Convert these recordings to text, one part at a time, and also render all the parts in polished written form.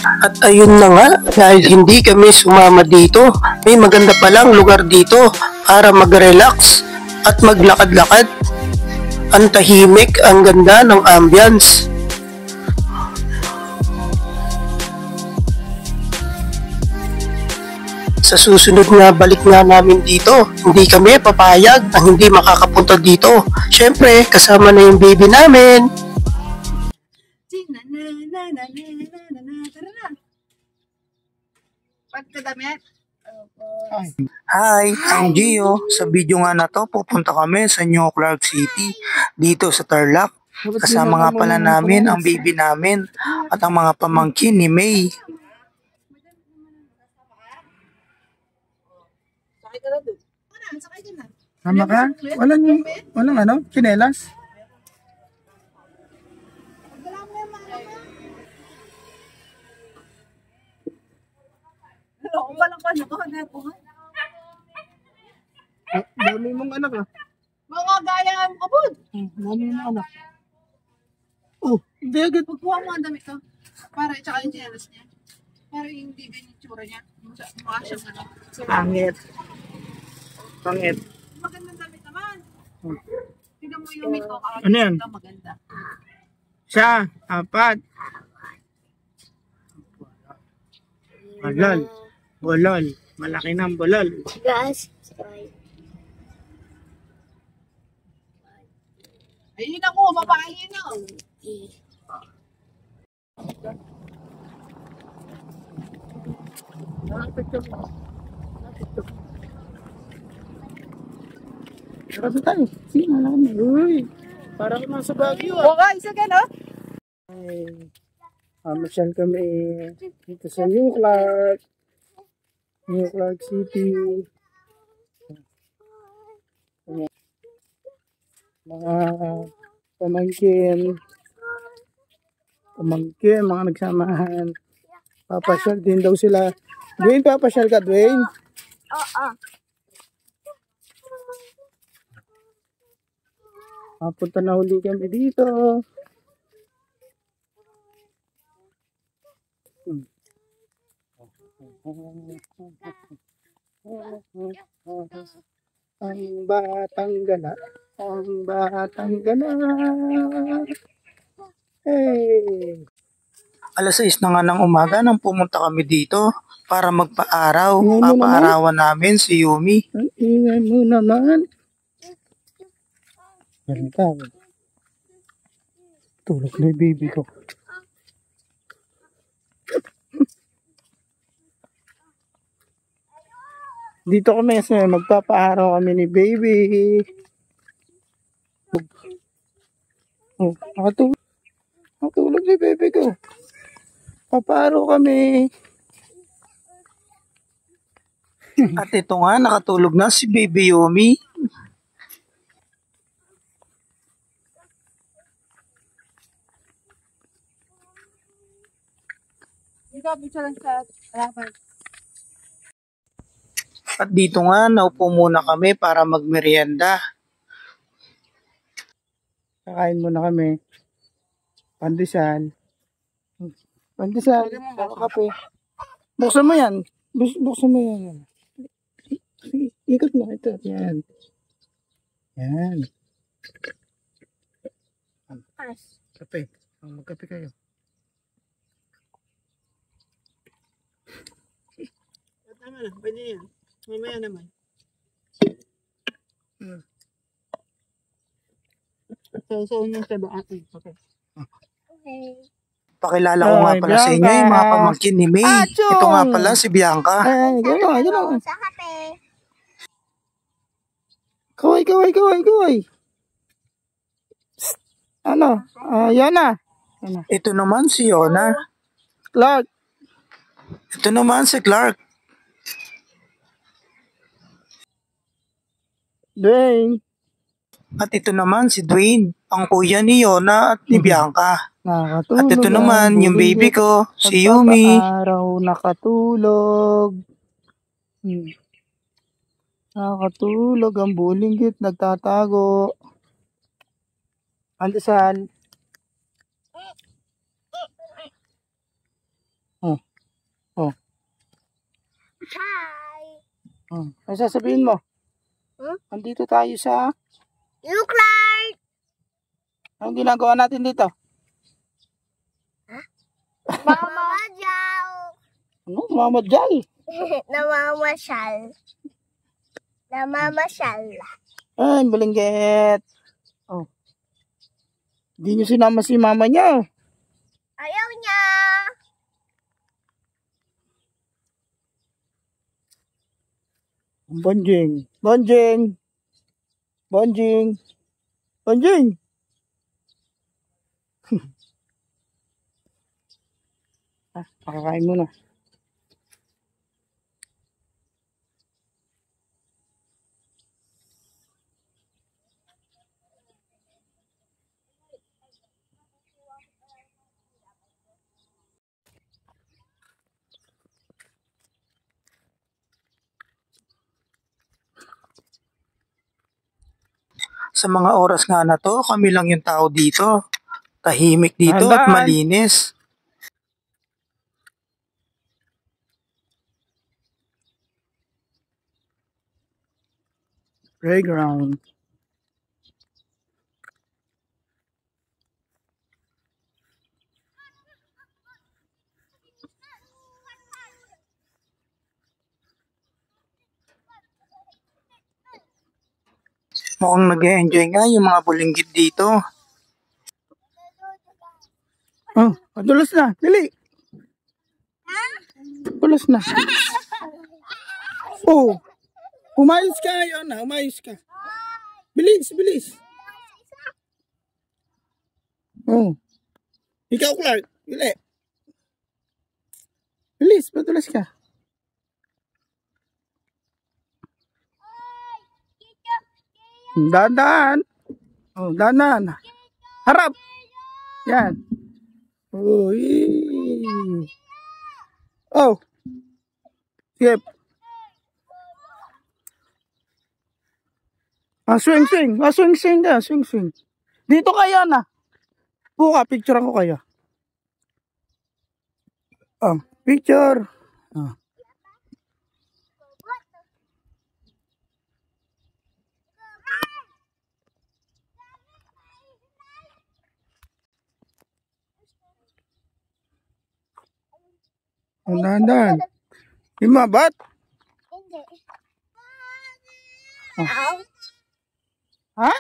At ayun na nga, dahil hindi kami sumama dito, may maganda palang lugar dito para mag-relax at maglakad-lakad. Ang tahimik, ang ganda ng ambience. Sa susunod nga balik nga namin dito, hindi kami papayag na hindi makakapunta dito. Syempre, kasama na yung baby namin. Tara na. Pagkadamit. Hi, ang Gio. Sa video nga na to, pupunta kami sa New Clark City, dito sa Tarlac. Kasama nga pala namin ang baby namin at ang mga pamangkin ni May. Sakay ka na doon. Sakay ka na. Tama ka? Walang ano? Chinelas? Ako palang ano ko. Dami mong anak ah. Mga gaya ang kabod. Dami mong anak. Oh, hindi agad. Pagkuha mo ang damit ko. Para tsaka yung chinelas niya. Para hindi ganyan tsura niya. Mukha siya ano. Pangit. Pangit. Magandang damit naman. Tignan mo yung mito. Ano yan? Maganda. Siya, 4. Bulol. Bulol. Malaki ng bulol. Guys, Ayun ako, mapahin na. Kasi tayo. Sige, malaki na. Uy. Para ka nasa Baguio ah. Okay, isa ka no? Masyal kami dito sa New Clark. New Clark City. Mga pamangkin, mga nagsamahan. Papasyal din daw sila. Dwayne, papasyal ka, Dwayne? oo. Papunta na huli kami dito. Ang batang gala. Ang batang gala. Hey! Alas 6 na nga ng umaga nang pumunta kami dito para magpa-araw. Ingay mo Papaarawan namin si Yumi. Ang ingay mo naman. Ganito. Tulog na yung baby ko. Dito kami kasi magpapaaraw kami ni baby. Oh, nakatulog ni baby ko. Papaaraw kami. At ito nga, nakatulog na si baby Yumi. Ikaw, picture lang sa harapan. At dito nga, naupo muna kami para magmerienda. Kakain muna kami. Pandesal. Pandesal. Kape. Buksan mo yan. Buksan mo yan. Ikot mo ito. Yan. Yan. Kape. Magkape kayo. Tama na. Pwede yan. Mamaya naman. So, yung sa doon. Okay. Okay. Pakilala ko nga pala sa inyo yung mga pamangkin ni May. Achong! Ito nga pala si Bianca. Ay, gano'n. Sa kape. Kaway. Psst. Ano? Yona. Ito naman si Yona. Clark. Ito naman si Clark. Dwayne. At ito naman si Dwayne, ang kuya ni Yona at ni Bianca. Nakatulog. At ito naman yung baby ko, si Yumi. Araw nakatulog. Nakatulog ang bulinggit, nagtatago. Pandesal. Oh. Ano sasabihin mo? Andito tayo sa... You Clark. Anong ginagawa natin dito? Mama Jow. Ano? Mamadyal. Namamasyal. Namamasyal. Ay, Bulinggit. Oh. Hindi nyo sinama si mama niya. Ayaw niya. Bonjing. Bonjing. Bonjing. Bonjing. Pakakain mo na. Sa mga oras nga na to, kami lang yung tao dito. Tahimik dito at Dahan-dahan. malinis. Playground. Mukhang nag-enjoy nga yung mga bulinggit dito. Oh, padulas na. Dali. Padulas na. Oh. Umayos ka yun na. Umayos ka. Bilis, bilis. Oh. Ikaw, Clark. Dali. Bilis, padulas ka. Dahan-dahan. Oh, dahan-dahan. Harap. Yan. Uy. Oh. Sige. Swing, swing. Swing, swing ka. Swing, swing. Dito kayo na. Buka, picturean ko kayo. Picture. Dahan-dahan. Di mabat? Hindi. Oh. Ha?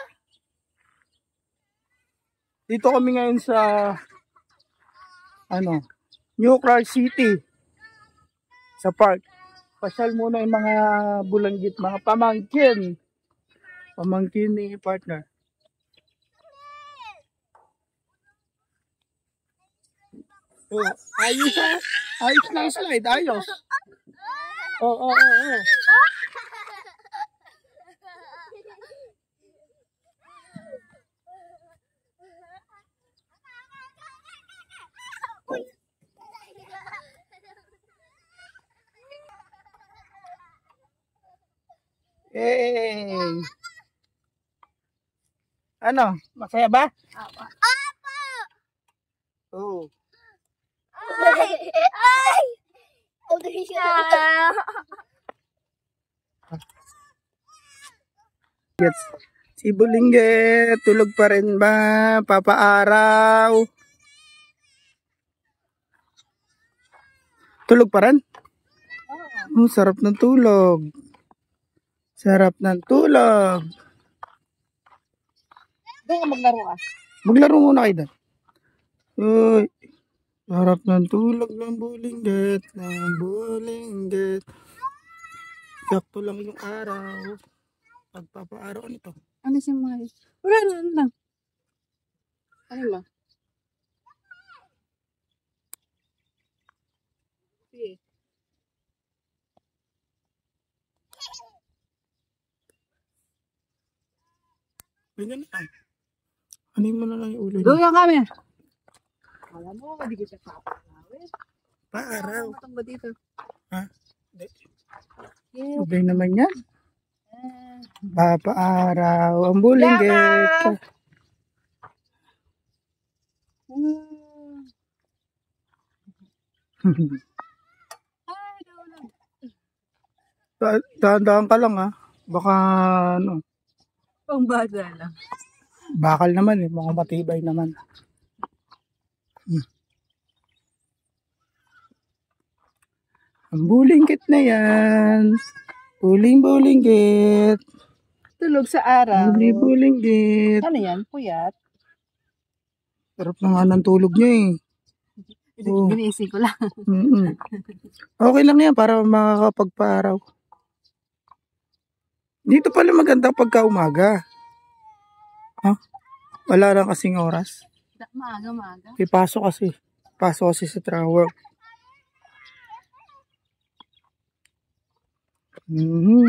Dito kami ngayon sa New Clark City. Sa park. Pasyal muna yung mga bulanggit, mga pamangkin. Pamangkin ni partner. Oh, ayos ha? Ayos na yung slide, ayos. Oh. Yay! Ano? Masaya ba? Oh. Ay! Yes. Si Bulinggit, tulog pa rin ba? Papaaraw. Tulog pa rin? Oh, sarap ng tulog. Sarap ng tulog. Doon ka maglaro ka. Maglaro muna kayo doon. Uy, sarap ng tulog ng Bulinggit, ng Bulinggit. Sakto lang yung araw. Pagpapaaraw nito. Ano siya mga... Wala na, ano lang. Ano lang? Sige. Ganyan na lang. Anin mo na lang yung ulo niya. Doon yung kami. Alam mo, hindi ko siya kapatawin. Paaraw. Matang ba dito? Ha? Hindi. Yeah. Ubay naman yan. Papaaraw ang Bulinggit. Ay, Dahan-dahan ka lang ha. Baka ano, Pang bata lang. bakal naman eh, mga matibay naman. Ang bulinggit na yan. Bulinggit. Tulog sa araw. Bulinggit. Ano yan? Puyat? Sarap na nga ng tulog niya eh. Oo. Ginising ko lang. Mm-mm. Okay lang yan para makakapagparaw. Dito pala maganda pagka umaga. Ha? Wala lang kasing oras. Maaga. Pasok kasi. Pasok kasi sa travel. Mm-hmm.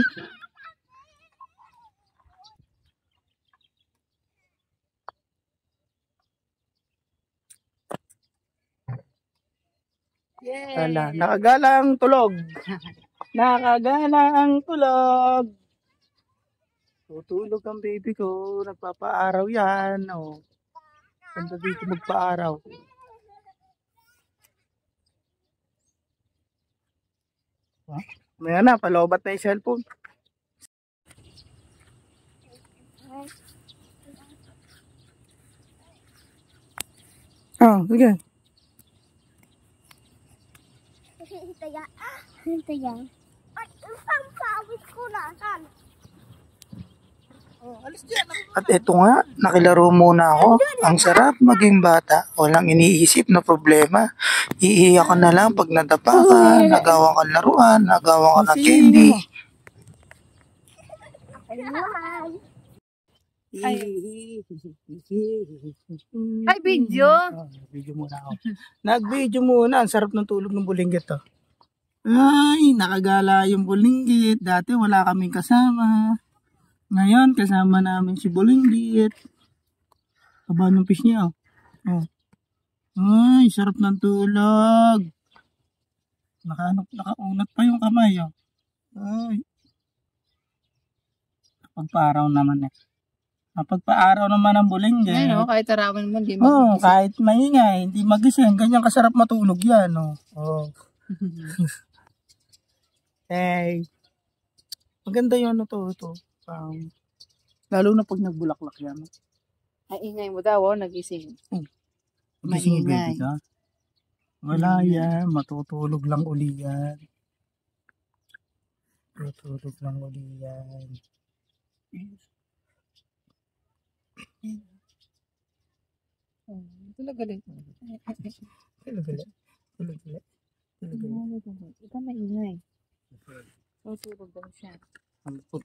Yay! Wala. Nakagalang tulog. Nakagalang tulog. Tutulog ang baby ko. Nagpapaaraw yan. Oh. Ganda dito magpaaraw. Maya na, palobat na yung cellphone. Sige. Ito yan. At ang pawis ko nasan? At eto nga, nakilaro muna ako. Ang sarap maging bata. Walang iniisip na problema. Iiyak ka na lang pag nadapa ka, nagawa ka laruan, nagawa ka ng candy. Ano naman? Ay, video! Video muna ako. Nag-video muna. Ang sarap ng tulog ng bulinggit to. Ay, nakagala yung bulinggit. Dati wala kaming kasama. Ngayon, kasama namin si bulinggit. Haba ng fish niya. Oh. Ay, sarap ng tulog. Nakaunat pa yung kamay. Oh. Ay. Pagpaaraw naman eh. Pagpaaraw naman ang bulinggit. Ay, no, kahit arawan mo, di Oo, kahit maingay, hindi magising. Ganyan kasarap matulog yan. Oh. Hey. Maganda yun ito. Lalo na pag nagbulaklak yan. Ay, ingay mo daw, nagising. Gising yung Maingay. baby ka? Wala yan. Matutulog lang uli yan. Tutulog lang uli yan. Talaga din. Tulog. Ikaw maingay. Tutulog daw siya.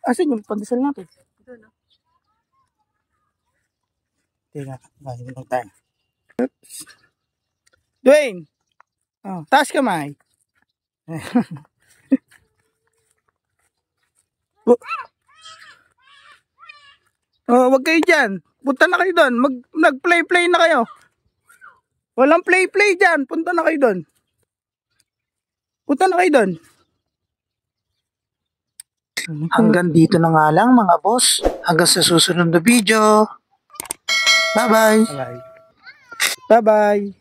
Asan yung pandesal natin? Ito, no? Teka, bahin lang tayo. Oops. Dwayne! Taas kamay. Wag kayo dyan. Punta na kayo doon. Nag-play na kayo. Walang play dyan. Punta na kayo doon. Hanggang dito na nga lang mga boss. Hanggang sa susunod na video. Bye-bye. Bye-bye.